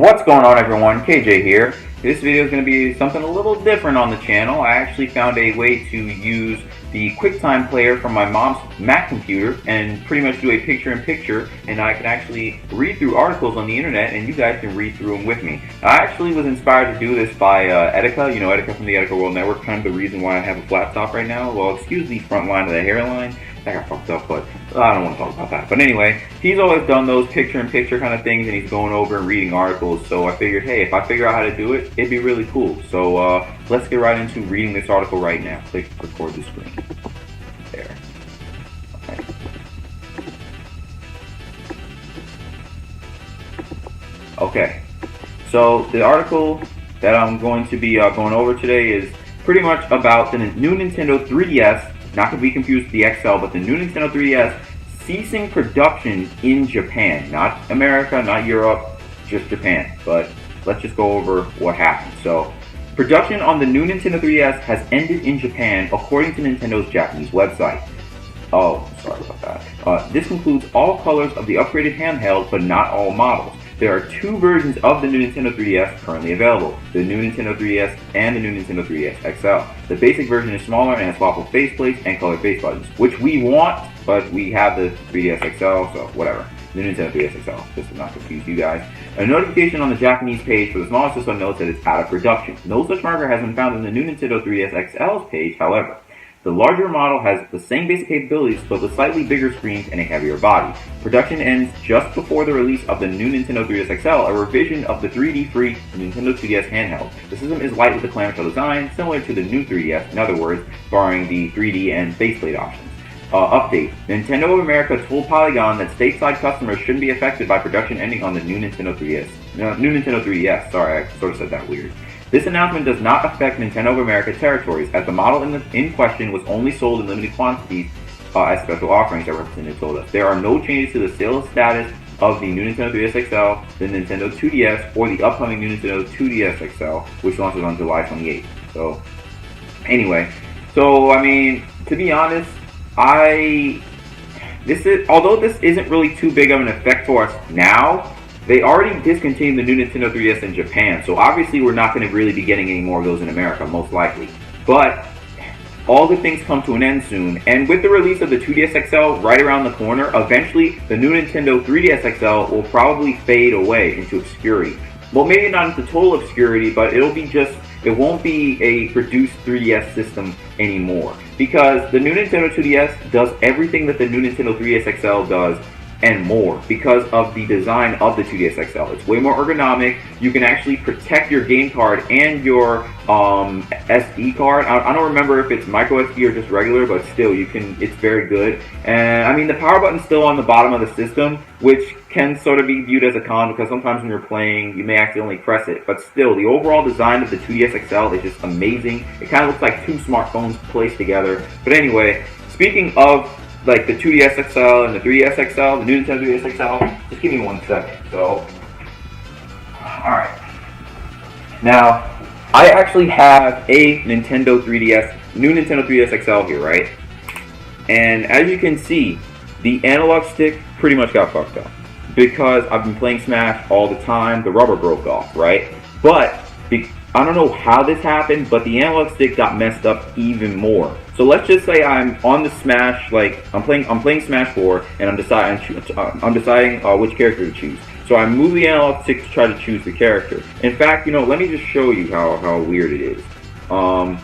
What's going on, everyone? KJ here. This video is going to be something a little different on the channel. I actually found a way to use the QuickTime player from my mom's Mac computer and pretty much do a picture-in-picture, and I can actually read through articles on the internet and you guys can read through them with me. I actually was inspired to do this by Etika, Etika from the Etika World Network, kind of the reason why I have a flat top right now. Well, excuse the front line of the hairline. That got fucked up, but I don't want to talk about that. But anyway, he's always done those picture-in-picture kind of things, and he's going over and reading articles. So I figured, hey, if I figure out how to do it, it'd be really cool. So let's get right into reading this article right now. Click record the screen. There. Okay. Okay. So the article that I'm going to be going over today is pretty much about the new Nintendo 3DS. Not to be confused with the XL, but the new Nintendo 3DS ceasing production in Japan. Not America, not Europe, just Japan. But let's just go over what happened. So, production on the new Nintendo 3DS has ended in Japan, according to Nintendo's Japanese website. Oh, sorry about that. This includes all colors of the upgraded handheld, but not all models. There are two versions of the new Nintendo 3DS currently available, the new Nintendo 3DS and the new Nintendo 3DS XL. The basic version is smaller and has swappable faceplates and colored face buttons, which we want, but we have the 3DS XL, so whatever. The new Nintendo 3DS XL, just to not confuse you guys. A notification on the Japanese page for the smaller system notes that it's out of production. No such marker has been found in the new Nintendo 3DS XL's page, however. The larger model has the same basic capabilities, but with slightly bigger screens and a heavier body. Production ends just before the release of the new Nintendo 3DS XL, a revision of the 3D-free Nintendo 2DS handheld. The system is light with a clamshell design, similar to the new 3DS, in other words, barring the 3D and faceplate options. Update. Nintendo of America told Polygon that stateside customers shouldn't be affected by production ending on the new Nintendo 3DS. New Nintendo 3DS, sorry, I sort of said that weird. This announcement does not affect Nintendo of America territories, as the model in question was only sold in limited quantities as special offerings, our representative told us. There are no changes to the sales status of the new Nintendo 3DS XL, the Nintendo 2DS, or the upcoming new Nintendo 2DS XL, which launches on July 28th. So, anyway, I mean, to be honest, although this isn't really too big of an effect for us now, they already discontinued the new Nintendo 3DS in Japan, so obviously we're not going to really be getting any more of those in America, most likely. But all good things come to an end soon, and with the release of the 2DS XL right around the corner, eventually the new Nintendo 3DS XL will probably fade away into obscurity. Well, maybe not into total obscurity, but it won't be a produced 3DS system anymore. Because the new Nintendo 2DS does everything that the new Nintendo 3DS XL does, and more, because of the design of the 2DS XL. It's way more ergonomic. You can actually protect your game card and your SD card. I don't remember if it's micro SD or just regular, but still, it's very good. And I mean, the power button's still on the bottom of the system, which can sort of be viewed as a con, because sometimes when you're playing, you may accidentally press it. But still, the overall design of the 2DS XL is just amazing. It kind of looks like two smartphones placed together. But anyway, speaking of like the 2DS XL and the 3DS XL, the new Nintendo 3DS XL, just give me 1 second. So, alright. Now, I actually have a new Nintendo 3DS XL here, right? And as you can see, the analog stick pretty much got fucked up. Because I've been playing Smash all the time, the rubber broke off, right? But, I don't know how this happened, but the analog stick got messed up even more. So let's just say I'm on the Smash, like I'm playing Smash 4, and I'm deciding which character to choose. So I move the analog stick to try to choose the character. In fact, let me just show you how weird it is. I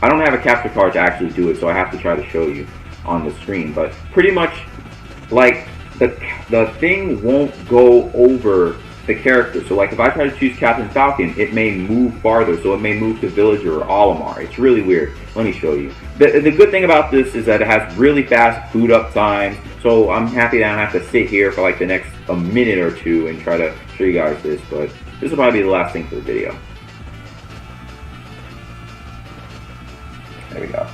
don't have a capture card to actually do it, so I have to try to show you on the screen. But pretty much, like the thing won't go over the character. So like if I try to choose Captain Falcon, it may move farther, so it may move to Villager or Olimar. It's really weird. Let me show you. The good thing about this is that it has really fast boot up times, so I'm happy that I don't have to sit here for like the next minute or two and try to show you guys this, but this will probably be the last thing for the video. There we go.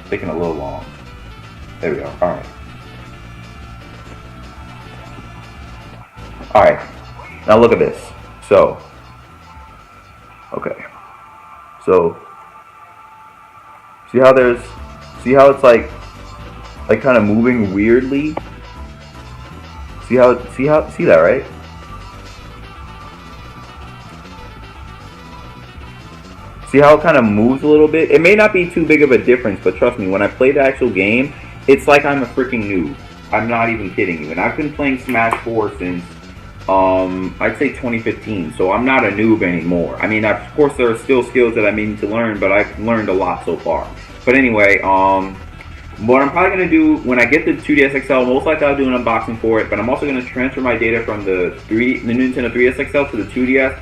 It's taking a little long. There we go. Alright. Alright, now look at this. So, okay. So, see how it's like kind of moving weirdly? See that, right? See how it kind of moves a little bit? It may not be too big of a difference, but trust me, when I play the actual game, it's like I'm a freaking noob. I'm not even kidding you. And I've been playing Smash 4 since, I'd say 2015, so I'm not a noob anymore. I mean, of course, there are still skills that I may need to learn, but I've learned a lot so far. But anyway, what I'm probably going to do when I get the 2DS XL, most likely I'll do an unboxing for it, but I'm also going to transfer my data from the Nintendo 3DS XL to the 2DS.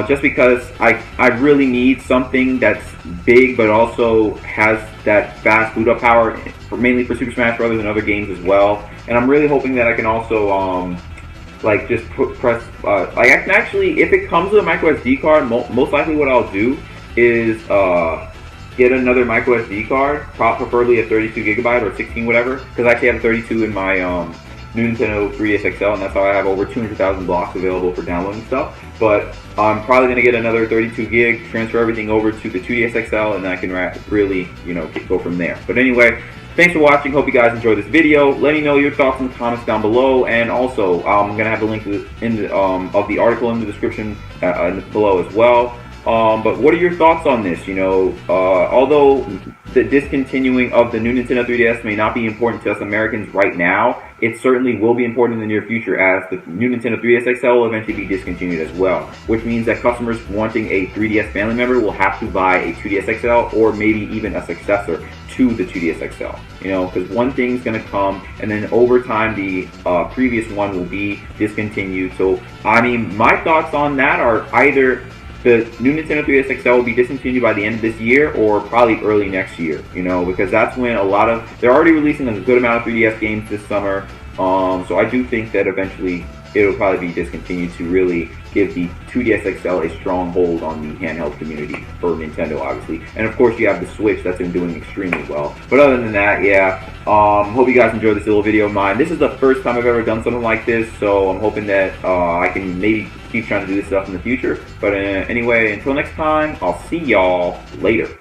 Just because I really need something that's big but also has that fast boot up power, mainly for Super Smash Bros. And other games as well. And I'm really hoping that I can also like just press like I can actually, if it comes with a micro SD card, most likely what I'll do is get another micro SD card, preferably a 32 gigabyte or 16 whatever, because I actually have 32 in my new Nintendo 3DS XL, and that's how I have over 200,000 blocks available for downloading stuff. But I'm probably going to get another 32 gig, transfer everything over to the 2DS XL, and then I can really, go from there. But anyway, thanks for watching. Hope you guys enjoyed this video. Let me know your thoughts in the comments down below, and also I'm going to have the link of the article in the description below as well. But what are your thoughts on this? Although the discontinuing of the new Nintendo 3DS may not be important to us Americans right now, it certainly will be important in the near future, as the new Nintendo 3DS XL will eventually be discontinued as well, which means that customers wanting a 3DS family member will have to buy a 2DS XL or maybe even a successor to the 2DS XL, because one thing's going to come, and then over time the previous one will be discontinued. So, I mean, my thoughts on that are either the new Nintendo 3DS XL will be discontinued by the end of this year or probably early next year, because that's when they're already releasing a good amount of 3DS games this summer. So I do think that eventually it'll probably be discontinued to really give the 2DS XL a strong hold on the handheld community for Nintendo, obviously. And of course you have the Switch that's been doing extremely well. But other than that, yeah, hope you guys enjoyed this little video of mine. This is the first time I've ever done something like this, so I'm hoping that I can maybe keep trying to do this stuff in the future. But anyway, until next time, I'll see y'all later.